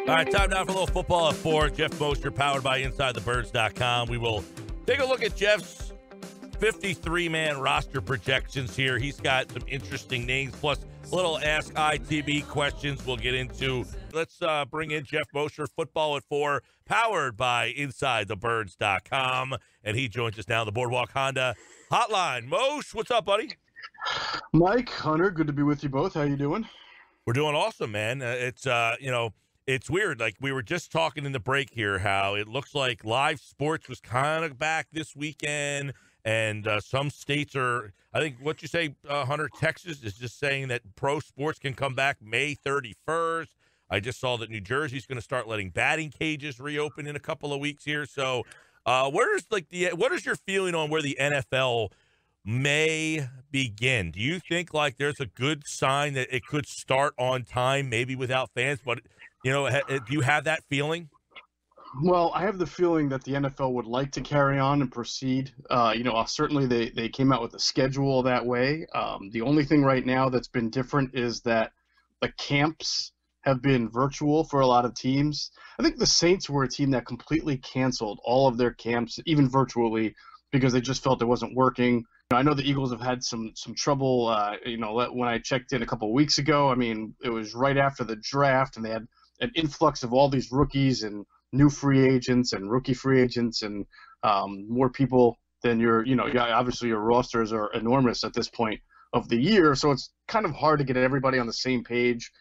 All right, time now for a little football at 4. Geoff Mosher, powered by InsideTheBirds.com. We will take a look at Jeff's 53-man roster projections here. He's got some interesting names, plus a little Ask ITB questions we'll get into. Let's bring in Geoff Mosher, football at 4, powered by InsideTheBirds.com. And he joins us now on the Boardwalk Honda hotline. Mosh, what's up, buddy? Mike, Hunter, good to be with you both. How you doing? We're doing awesome, man. It's weird. Like, we were just talking in the break here how it looks like live sports was kind of back this weekend, and some states are, I think, what you say, Hunter, Texas is just saying that pro sports can come back May 31st. I just saw that New Jersey's going to start letting batting cages reopen in a couple of weeks here. So what is your feeling on where the NFL may begin? Do you think like there's a good sign that it could start on time, maybe without fans, but do you have that feeling? Well, I have the feeling that the NFL would like to carry on and proceed. Certainly they came out with a schedule that way. The only thing right now that's been different is that the camps have been virtual for a lot of teams. I think the Saints were a team that completely canceled all of their camps, even virtually, because they just felt it wasn't working. I know the Eagles have had some trouble. When I checked in a couple of weeks ago, I mean, it was right after the draft, and they had an influx of all these rookies and new free agents and rookie free agents and more people than obviously your rosters are enormous at this point of the year. So it's kind of hard to get everybody on the same page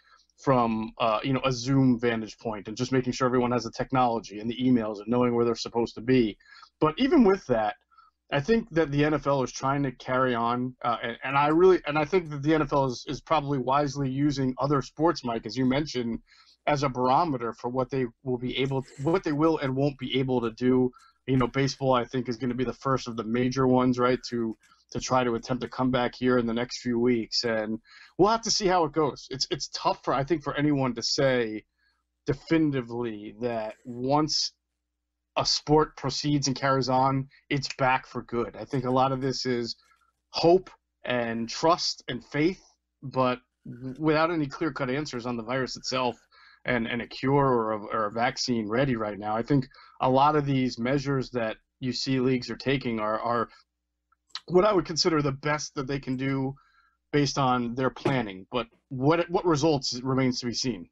from, a Zoom vantage point and just making sure everyone has the technology and the emails and knowing where they're supposed to be. But even with that, I think that the NFL is trying to carry on, and I think that the NFL is probably wisely using other sports, Mike, as you mentioned, as a barometer for what they will and won't be able to do. Baseball, I think, is going to be the first of the major ones, right, to try to attempt to come back here in the next few weeks, and we'll have to see how it goes. It's tough for anyone to say definitively that once a sport proceeds and carries on, it's back for good. I think a lot of this is hope and trust and faith, but without any clear-cut answers on the virus itself and a cure or a vaccine ready right now. I think a lot of these measures that you see leagues are taking are what I would consider the best that they can do based on their planning. But what results remains to be seen.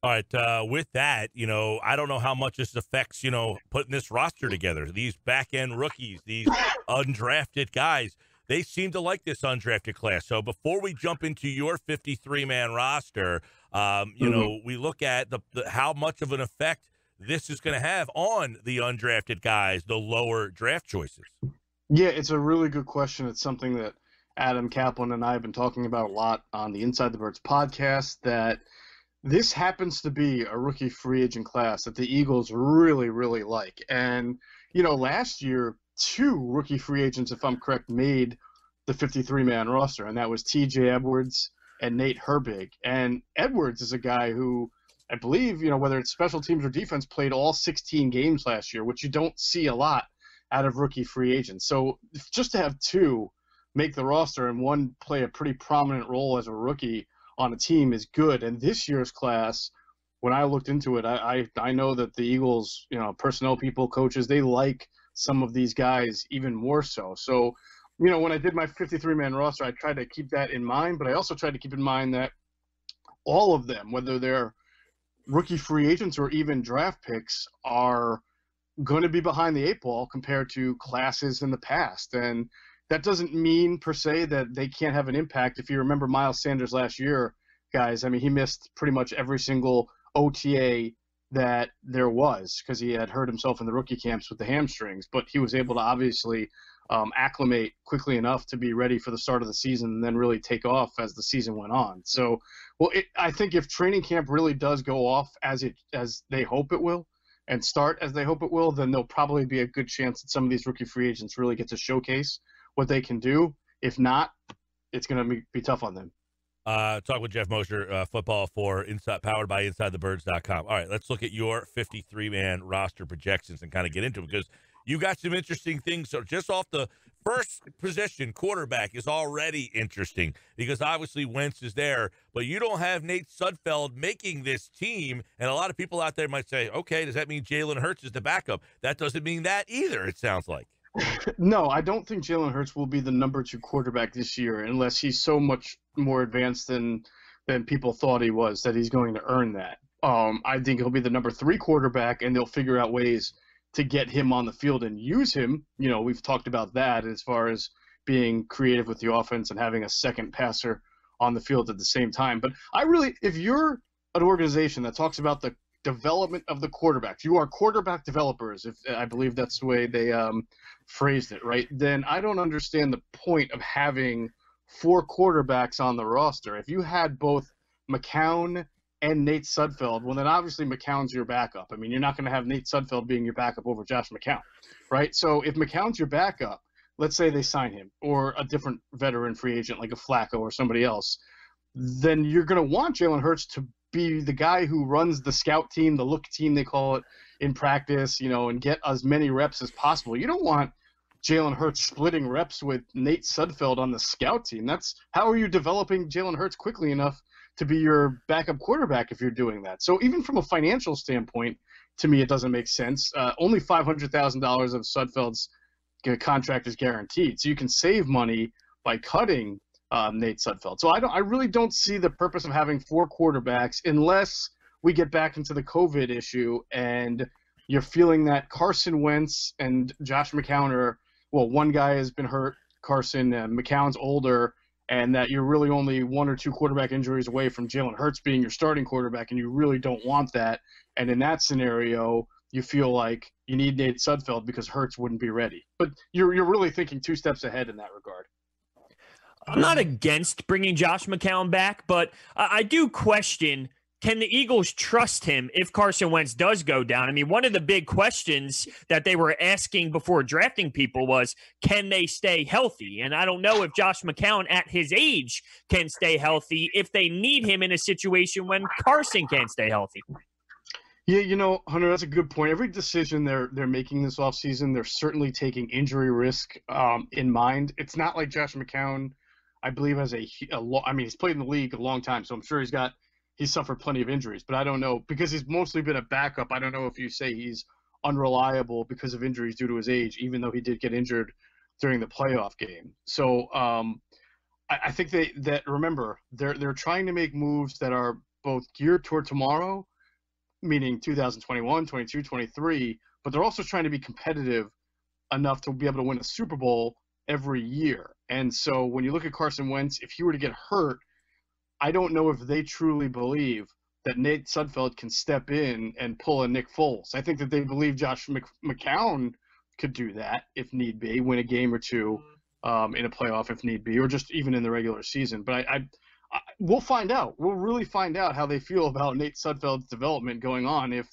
All right, with that, I don't know how much this affects, putting this roster together. These back-end rookies, these undrafted guys, they seem to like this undrafted class. So before we jump into your 53-man roster, we look at how much of an effect this is going to have on the undrafted guys, the lower draft choices. Yeah, it's a really good question. It's something that Adam Kaplan and I have been talking about a lot on the Inside the Birds podcast, that this happens to be a rookie free agent class that the Eagles really, really like. And, last year, 2 rookie free agents, if I'm correct, made the 53-man roster, and that was T.J. Edwards and Nate Herbig. And Edwards is a guy who I believe, whether it's special teams or defense, played all 16 games last year, which you don't see a lot out of rookie free agents. So just to have 2 make the roster and one play a pretty prominent role as a rookie on a team is good. And this year's class, when I looked into it, I know that the Eagles, personnel people, coaches, they like some of these guys even more so. So, when I did my 53-man roster, I tried to keep that in mind, but I also tried to keep in mind that all of them, whether they're rookie free agents or even draft picks, are going to be behind the 8 ball compared to classes in the past. And that doesn't mean per se that they can't have an impact. If you remember Miles Sanders last year, guys, I mean, he missed pretty much every single OTA that there was because he had hurt himself in the rookie camps with the hamstrings, but he was able to obviously acclimate quickly enough to be ready for the start of the season and then really take off as the season went on. So, I think if training camp really does go off as they hope it will and start as they hope it will, then there'll probably be a good chance that some of these rookie free agents really get to showcase what they can do. If not, it's going to be tough on them. Talk with Geoff Mosher, football for Inside, powered by InsideTheBirds.com. All right, let's look at your 53-man roster projections and kind of get into it, because you got some interesting things. So just off the first position, quarterback is already interesting because obviously Wentz is there, but you don't have Nate Sudfeld making this team. And a lot of people out there might say, okay, does that mean Jaylen Hertz is the backup? That doesn't mean that either, it sounds like. No, I don't think Jaylen Hurts will be the number 2 quarterback this year unless he's so much more advanced than people thought he was, that he's going to earn that. I think he'll be the number 3 quarterback, and they'll figure out ways to get him on the field and use him. You know, we've talked about that as far as being creative with the offense and having a second passer on the field at the same time. But if you're an organization that talks about the development of the quarterbacks, you are quarterback developers, if I believe that's the way they phrased it, right? Then I don't understand the point of having 4 quarterbacks on the roster. If you had both McCown and Nate Sudfeld, well, then obviously McCown's your backup. I mean, you're not going to have Nate Sudfeld being your backup over Josh McCown, right? So if McCown's your backup, let's say they sign him or a different veteran free agent like a Flacco or somebody else, then you're going to want Jaylen Hurts to be the guy who runs the scout team, the look team they call it, in practice, you know, and get as many reps as possible. You don't want Jaylen Hurts splitting reps with Nate Sudfeld on the scout team. That's how are you developing Jaylen Hurts quickly enough to be your backup quarterback if you're doing that? So even from a financial standpoint, to me, it doesn't make sense. Only $500,000 of Sudfeld's contract is guaranteed, so you can save money by cutting Nate Sudfeld. So I really don't see the purpose of having 4 quarterbacks unless we get back into the COVID issue and you're feeling that Carson Wentz and Josh McCown are, well, one guy has been hurt, Carson, McCown's older, and that you're really only 1 or 2 quarterback injuries away from Jaylen Hurts being your starting quarterback, and you really don't want that. And in that scenario, you feel like you need Nate Sudfeld because Hurts wouldn't be ready. But you're really thinking 2 steps ahead in that regard. I'm not against bringing Josh McCown back, but I do question, can the Eagles trust him if Carson Wentz does go down? I mean, one of the big questions that they were asking before drafting people was, can they stay healthy? And I don't know if Josh McCown at his age can stay healthy if they need him in a situation when Carson can't stay healthy. Yeah, you know, Hunter, that's a good point. Every decision they're making this offseason, they're certainly taking injury risk in mind. It's not like Josh McCown, I believe, has I mean, he's played in the league a long time, so I'm sure he's suffered plenty of injuries. But I don't know, because he's mostly been a backup, I don't know if you say he's unreliable because of injuries due to his age, even though he did get injured during the playoff game. So I think remember, they're trying to make moves that are both geared toward tomorrow, meaning 2021, 22, 23, but they're also trying to be competitive enough to be able to win a Super Bowl every year. And so when you look at Carson Wentz, if he were to get hurt, I don't know if they truly believe that Nate Sudfeld can step in and pull a Nick Foles. I think that they believe Josh McCown could do that if need be, win a game or 2 in a playoff if need be, or just even in the regular season. But we'll find out. We'll really find out how they feel about Nate Sudfeld's development going on. If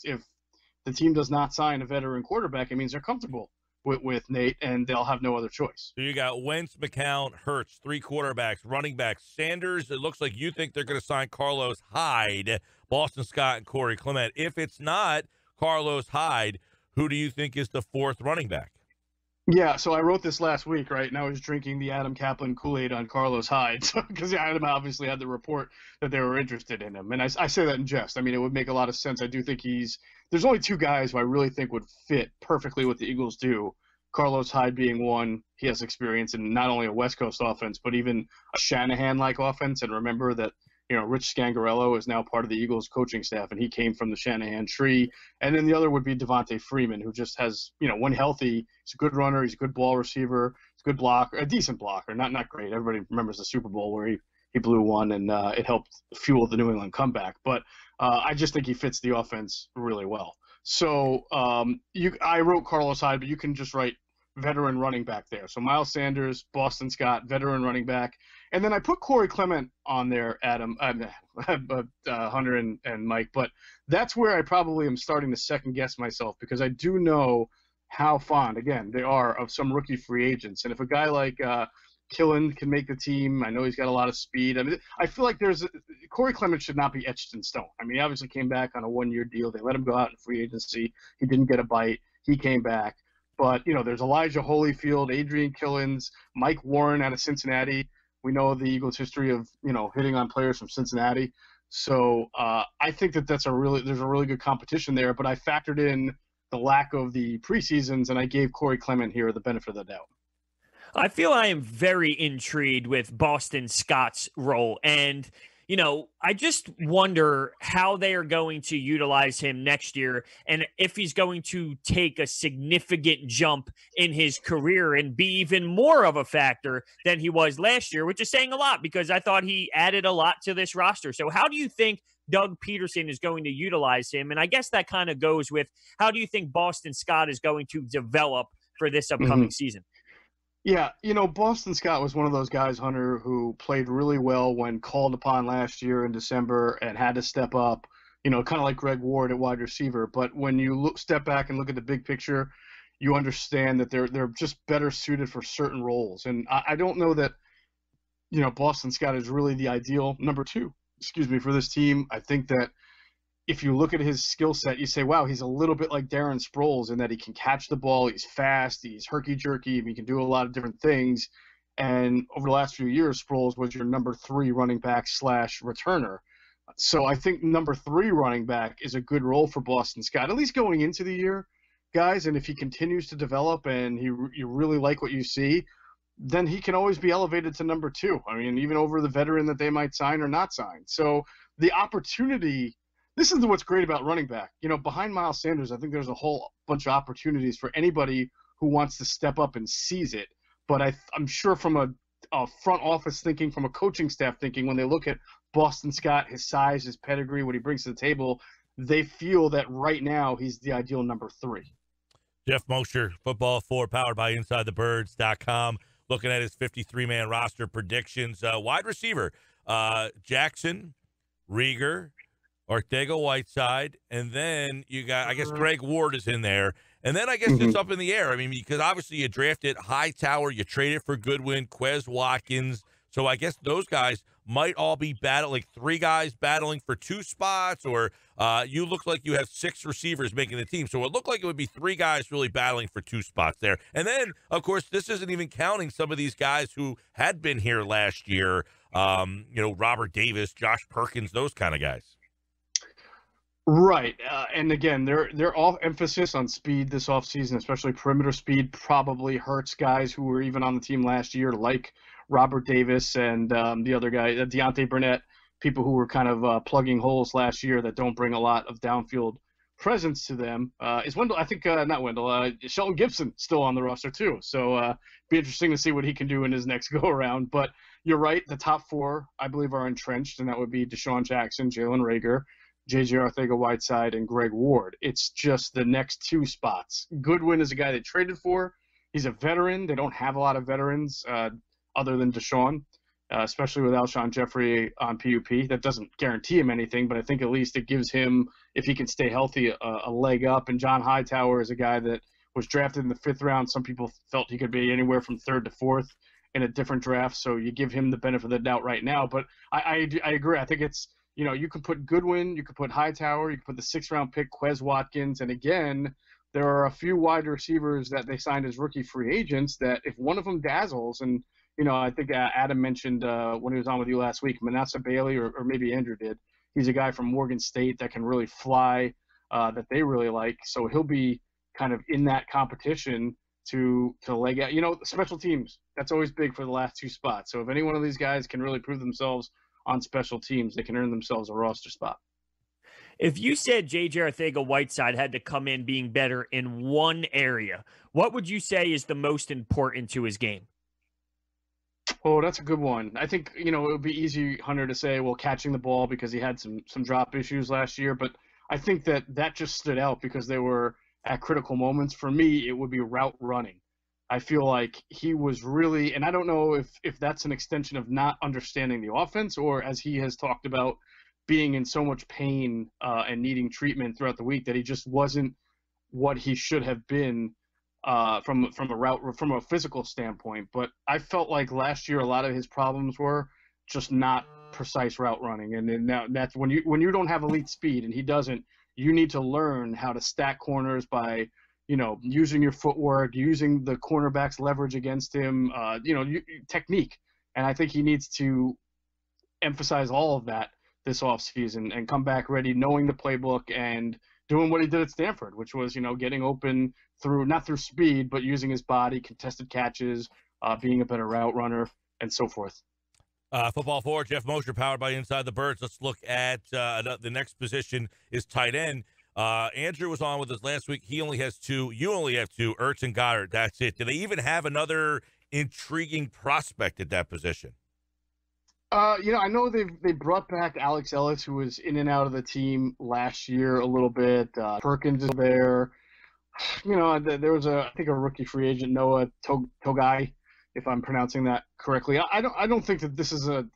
the team does not sign a veteran quarterback, it means they're comfortable with Nate, and they'll have no other choice. So you got Wentz, McCown, Hurts, 3 quarterbacks, running backs. Sanders, it looks like you think they're going to sign Carlos Hyde, Boston Scott, and Corey Clement. If it's not Carlos Hyde, who do you think is the 4th running back? Yeah, so I wrote this last week, right? And I was drinking the Adam Kaplan Kool-Aid on Carlos Hyde because Adam obviously had the report that they were interested in him. And I say that in jest. I mean, it would make a lot of sense. I do think there's only 2 guys who I really think would fit perfectly what the Eagles do. Carlos Hyde being one. He has experience in not only a West Coast offense, but even a Shanahan-like offense. And remember that, you know, Rich Scangarello is now part of the Eagles coaching staff, and he came from the Shanahan tree. And then the other would be Devontae Freeman, who just has, you know, when healthy, he's a good runner, he's a good ball receiver, he's a good blocker, a decent blocker, not great. Everybody remembers the Super Bowl where he blew one, and it helped fuel the New England comeback. But I just think he fits the offense really well. So I wrote Carlos Hyde, but you can just write veteran running back there. So Miles Sanders, Boston Scott, veteran running back. And then I put Corey Clement on there, Adam, Hunter and Mike. But that's where I probably am starting to second-guess myself, because I do know how fond, again, they are of some rookie free agents. And if a guy like Killen can make the team, I know he's got a lot of speed. I mean, I feel like Corey Clement should not be etched in stone. I mean, he obviously came back on a 1-year deal. They let him go out in free agency. He didn't get a bite. He came back. But, there's Elijah Holyfield, Adrian Killins, Mike Warren out of Cincinnati. We know the Eagles' history of, hitting on players from Cincinnati. So I think there's a really good competition there. But I factored in the lack of the preseasons, and I gave Corey Clement here the benefit of the doubt. I feel I am very intrigued with Boston Scott's role. And, I just wonder how they are going to utilize him next year and if he's going to take a significant jump in his career and be even more of a factor than he was last year, which is saying a lot because I thought he added a lot to this roster. So how do you think Doug Peterson is going to utilize him? And I guess that kind of goes with how do you think Boston Scott is going to develop for this upcoming season? Yeah, Boston Scott was one of those guys, Hunter, who played really well when called upon last year in December and had to step up, kind of like Greg Ward at wide receiver. But when you step back and look at the big picture, you understand that they're just better suited for certain roles. And I don't know that, Boston Scott is really the ideal number 2, for this team. I think that if you look at his skill set, you say, wow, he's a little bit like Darren Sproles in that he can catch the ball, he's fast, he's herky-jerky, he can do a lot of different things. And over the last few years, Sproles was your number 3 running back / returner. So I think number 3 running back is a good role for Boston Scott, at least going into the year, guys. And if he continues to develop and you really like what you see, then he can always be elevated to number 2. I mean, even over the veteran that they might sign or not sign. So the opportunity – this is what's great about running back. Behind Miles Sanders, I think there's a whole bunch of opportunities for anybody who wants to step up and seize it. But I'm sure from a front office thinking, from a coaching staff thinking, when they look at Boston Scott, his size, his pedigree, what he brings to the table, they feel that right now he's the ideal number 3. Geoff Mosher, Football 4, powered by InsideTheBirds.com, looking at his 53-man roster predictions. Wide receiver, Jackson, Rieger, Ortega-Whiteside, and then you got, I guess, Greg Ward is in there. And then I guess it's up in the air. I mean, because obviously you drafted Hightower, you traded for Goodwin, Quez Watkins. So I guess those guys might all be like 3 guys battling for 2 spots, or you look like you have 6 receivers making the team. So it looked like it would be 3 guys really battling for 2 spots there. And then, of course, this isn't even counting some of these guys who had been here last year, Robert Davis, Josh Perkins, those kind of guys. Right, and again, they're all emphasis on speed this offseason, especially perimeter speed. Probably hurts guys who were even on the team last year, like Robert Davis and the other guy, Deontay Burnett, people who were kind of plugging holes last year that don't bring a lot of downfield presence to them. Is Wendell? I think not Wendell. Shelton Gibson still on the roster too. So be interesting to see what he can do in his next go around. But you're right, the top 4 I believe are entrenched, and that would be Deshaun Jackson, Jalen Reagor, J.J. Arcega-Whiteside, and Greg Ward. It's just the next 2 spots. Goodwin is a guy they traded for. He's a veteran. They don't have a lot of veterans other than Deshaun, especially with Alshon Jeffrey on PUP. That doesn't guarantee him anything, but I think at least it gives him, if he can stay healthy, a leg up. And John Hightower is a guy that was drafted in the 5th round. Some people felt he could be anywhere from 3rd to 4th in a different draft, so you give him the benefit of the doubt right now. But I agree. I think it's, you could put Goodwin, you could put Hightower, you could put the 6th-round pick, Quez Watkins, and again, there are a few wide receivers that they signed as rookie free agents that if one of them dazzles, and, I think Adam mentioned when he was on with you last week, Manasseh Bailey, or maybe Andrew did. He's a guy from Morgan State that can really fly, that they really like, so he'll be kind of in that competition to leg out. Special teams, that's always big for the last 2 spots, so if any one of these guys can really prove themselves on special teams, they can earn themselves a roster spot. If you said J.J. Arcega-Whiteside had to come in being better in one area, what would you say is the most important to his game? Oh, that's a good one. I think, it would be easy, Hunter, to say, well, catching the ball because he had some drop issues last year, but I think that just stood out because they were at critical moments. For me, it would be route running. I feel like he was really, and I don't know if that's an extension of not understanding the offense or, as he has talked about, being in so much pain and needing treatment throughout the week that he just wasn't what he should have been from a physical standpoint. But I felt like last year a lot of his problems were just not precise route running, and now that's when you don't have elite speed and he doesn't. You need to learn how to stack corners by using your footwork, using the cornerback's leverage against him, technique. And I think he needs to emphasize all of that this offseason and come back ready, knowing the playbook and doing what he did at Stanford, which was, getting open not through speed, but using his body, contested catches, being a better route runner, and so forth. Football forward, Geoff Mosher, powered by Inside the Birds. Let's look at the next position is tight end. Andrew was on with us last week. He only has two. You only have two, Ertz and Goddard. That's it. Do they even have another intriguing prospect at that position? I know they brought back Alex Ellis, who was in and out of the team last year a little bit. Perkins is there. There was I think a rookie free agent, Noah Togai, if I'm pronouncing that correctly. I don't think that this is a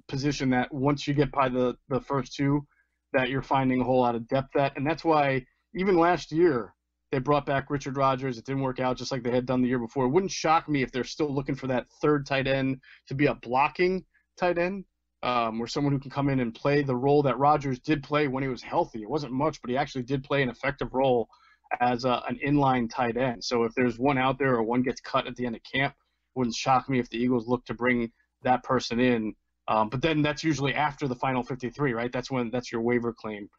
position that once you get by the first two, that you're finding a whole lot of depth at, and that's why even last year they brought back Richard Rodgers. It didn't work out just like they had done the year before. It wouldn't shock me if they're still looking for that third tight end to be a blocking tight end, or someone who can come in and play the role that Rodgers did play when he was healthy. It wasn't much, but he actually did play an effective role as an inline tight end. So if there's one out there or one gets cut at the end of camp, it wouldn't shock me if the Eagles look to bring that person in. But then that's usually after the final 53, right? That's your waiver claim.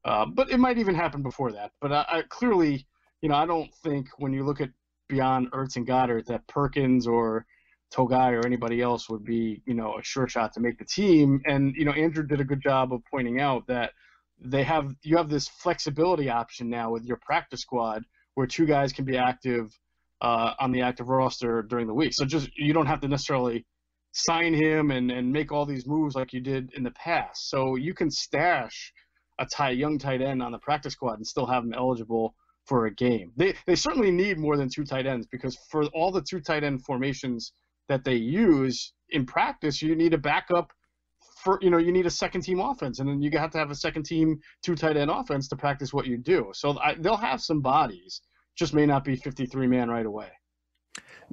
But it might even happen before that. But I clearly, I don't think when you look at beyond Ertz and Goddard that Perkins or Togai or anybody else would be, a sure shot to make the team. And, Andrew did a good job of pointing out that you have this flexibility option now with your practice squad where two guys can be active on the active roster during the week. So you don't have to necessarily sign him and make all these moves like you did in the past. So you can stash a young tight end on the practice squad and still have him eligible for a game. They certainly need more than two tight ends because for all the two tight end formations that they use in practice, you need a backup for, you need a second team offense, and then you have to have a second team two tight end offense to practice what you do. So they'll have some bodies, just may not be 53 man right away.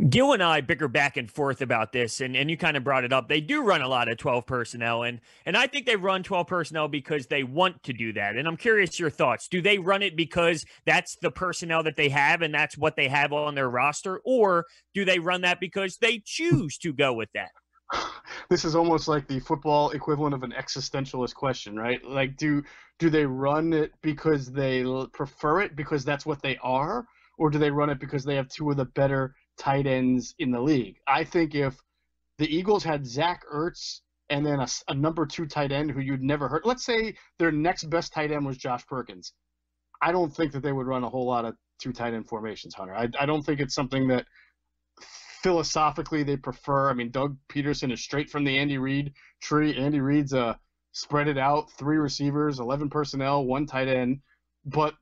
Gil and I bicker back and forth about this, and you kind of brought it up. They do run a lot of 12 personnel, and I think they run 12 personnel because they want to do that. And I'm curious your thoughts. Do they run it because that's the personnel that they have and that's what they have on their roster, or do they run that because they choose to go with that? This is almost like the football equivalent of an existentialist question, right? Like, do they run it because they prefer it because that's what they are, or do they run it because they have two of the better tight ends in the league? I think if the Eagles had Zach Ertz and then a number two tight end who you'd never heard, let's say their next best tight end was Josh Perkins, I don't think that they would run a whole lot of two tight end formations, Hunter. I don't think it's something that philosophically they prefer. I mean, Doug Peterson is straight from the Andy Reid tree. Andy Reid's spread it out, 3 receivers, 11 personnel, 1 tight end. But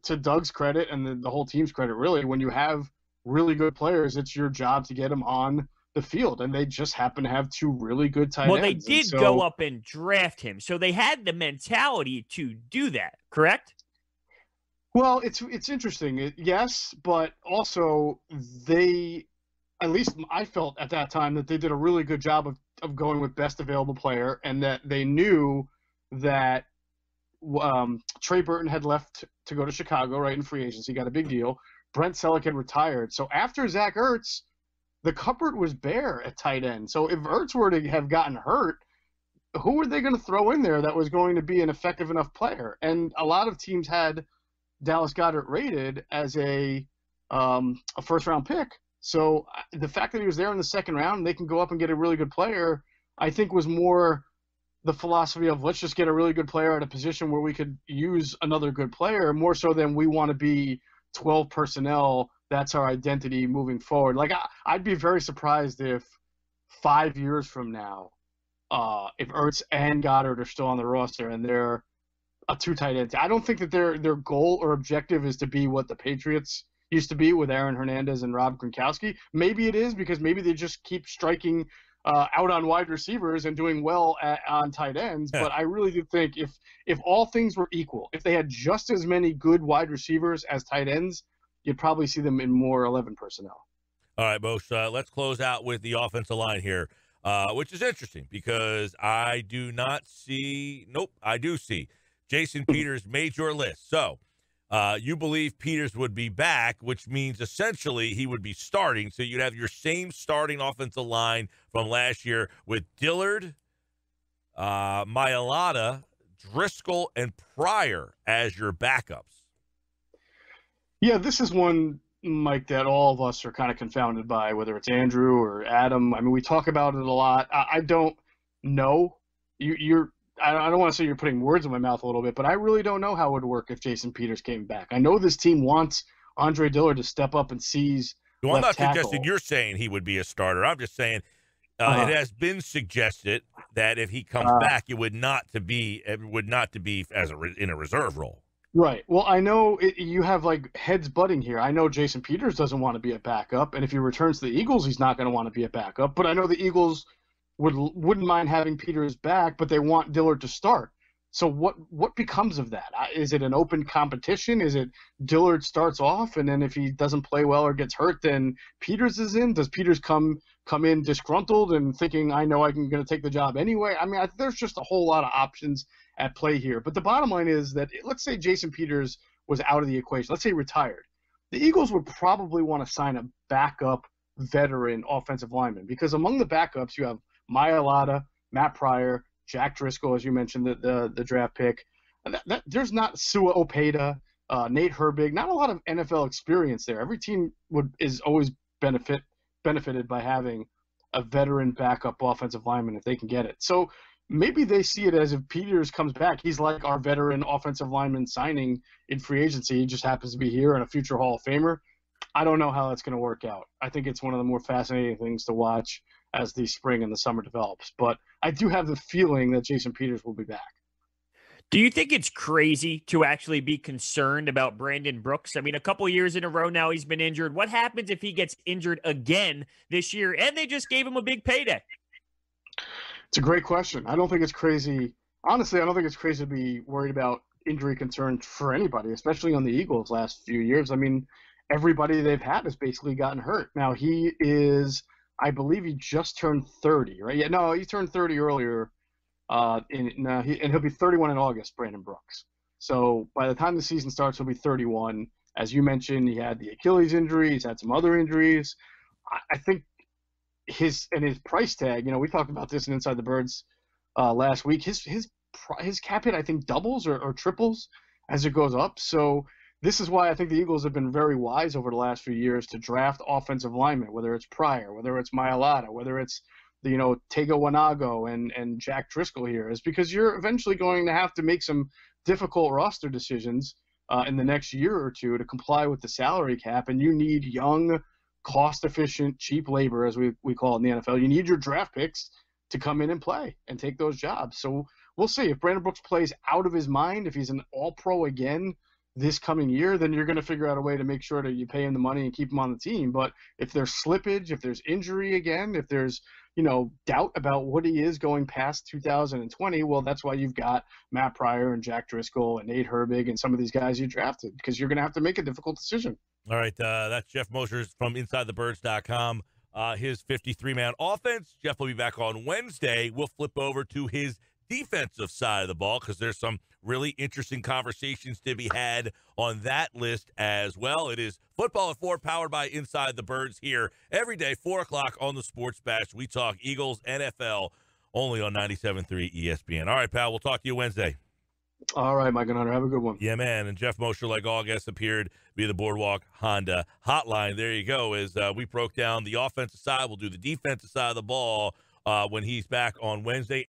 to Doug's credit and the whole team's credit, really, when you have really good players, it's your job to get them on the field, and they just happen to have 2 really good tight ends. Well, they did go up and draft him, so they had the mentality to do that, correct? Well, it's interesting, yes, but also at least I felt at that time that they did a really good job of going with best available player, and that they knew that Trey Burton had left to go to Chicago, right, in free agency, got a big deal. Brent Selleck had retired. So after Zach Ertz, the cupboard was bare at tight end. So if Ertz were to have gotten hurt, who were they going to throw in there that was going to be an effective enough player? And a lot of teams had Dallas Goedert rated as a first-round pick. So the fact that he was there in the second round and they can go up and get a really good player, I think was more the philosophy of let's just get a really good player at a position where we could use another good player, more so than we want to be 12 personnel. That's our identity moving forward. Like I'd be very surprised if 5 years from now, if Ertz and Goddard are still on the roster and they're a 2 tight end. I don't think that their goal or objective is to be what the Patriots used to be with Aaron Hernandez and Rob Gronkowski. Maybe it is because maybe they just keep striking out on wide receivers and doing well on tight ends. But I really do think if all things were equal, if they had just as many good wide receivers as tight ends, you'd probably see them in more 11 personnel. All right, Moshe, let's close out with the offensive line here, which is interesting because I do not see – nope, I do see. Jason Peters made your list. So You believe Peters would be back, which means essentially he would be starting. So you'd have your same starting offensive line from last year with Dillard, Mailata, Driscoll, and Pryor as your backups. Yeah, this is one, Mike, that all of us are kind of confounded by, whether it's Andrew or Adam. I mean, we talk about it a lot. I don't know. I don't want to say you're putting words in my mouth a little bit, but I really don't know how it would work if Jason Peters came back. I know this team wants Andre Dillard to step up and seize Well, I'm not left tackle. suggesting you're saying he would be a starter. I'm just saying it has been suggested that if he comes back, it would not to be as in a reserve role. Right. Well, I know you have like heads butting here. I know Jason Peters doesn't want to be a backup, and if he returns to the Eagles, he's not going to want to be a backup. But I know the Eagles wouldn't mind having Peters back, but they want Dillard to start. So what becomes of that? Is it an open competition? Is it Dillard starts off, and then if he doesn't play well or gets hurt, then Peters is in? Does Peters come in disgruntled and thinking, I know I'm going to take the job anyway? I mean, there's just a whole lot of options at play here. But the bottom line is that let's say Jason Peters was out of the equation. Let's say he retired. The Eagles would probably want to sign a backup veteran offensive lineman, because among the backups you have Mailata, Matt Pryor, Jack Driscoll, as you mentioned, the draft pick. There's not Sua Opeta, Nate Herbig, not a lot of NFL experience there. Every team is always benefited by having a veteran backup offensive lineman if they can get it. So maybe they see it as if Peters comes back, he's like our veteran offensive lineman signing in free agency. He just happens to be here and a future Hall of Famer. I don't know how that's going to work out. I think it's one of the more fascinating things to watch as the spring and the summer develops. But I do have the feeling that Jason Peters will be back. Do you think it's crazy to actually be concerned about Brandon Brooks? I mean, a couple years in a row now he's been injured. What happens if he gets injured again this year and they just gave him a big payday? It's a great question. I don't think it's crazy. Honestly, I don't think it's crazy to be worried about injury concerns for anybody, especially on the Eagles last few years. I mean, everybody they've had has basically gotten hurt. Now he is, I believe he just turned 30, right? Yeah, no, he turned 30 earlier, and he'll be 31 in August, Brandon Brooks. So by the time the season starts, he'll be 31. As you mentioned, he had the Achilles injury. He's had some other injuries. I think his price tag, we talked about this in Inside the Birds last week. His cap hit, I think, doubles or triples as it goes up. So this is why I think the Eagles have been very wise over the last few years to draft offensive linemen, whether it's Pryor, whether it's Mailata, whether it's Tego Wanago and Jack Driscoll here, is because you're eventually going to have to make some difficult roster decisions in the next year or two to comply with the salary cap, and you need young, cost-efficient, cheap labor, as we call it in the NFL. You need your draft picks to come in and play and take those jobs. So we'll see. If Brandon Brooks plays out of his mind, if he's an all-pro again this coming year, then you're going to figure out a way to make sure that you pay him the money and keep him on the team. But if there's slippage, if there's injury again, if there's doubt about what he is going past 2020, well, that's why you've got Matt Pryor and Jack Driscoll and Nate Herbig and some of these guys you drafted, because you're going to have to make a difficult decision. All right, that's Geoff Mosher from InsideTheBirds.com. His 53-man offense. Jeff will be back on Wednesday. We'll flip over to his defensive side of the ball because there's some really interesting conversations to be had on that list as well. It is Football at 4, powered by Inside the Birds, here every day, 4 o'clock on the Sports Bash. We talk Eagles, NFL, only on 97.3 ESPN. All right, pal, we'll talk to you Wednesday. All right, Mike and Hunter, have a good one. Yeah, man. And Geoff Mosher, like all guests, appeared via the Boardwalk Honda hotline. There you go. As we broke down the offensive side, we'll do the defensive side of the ball when he's back on Wednesday.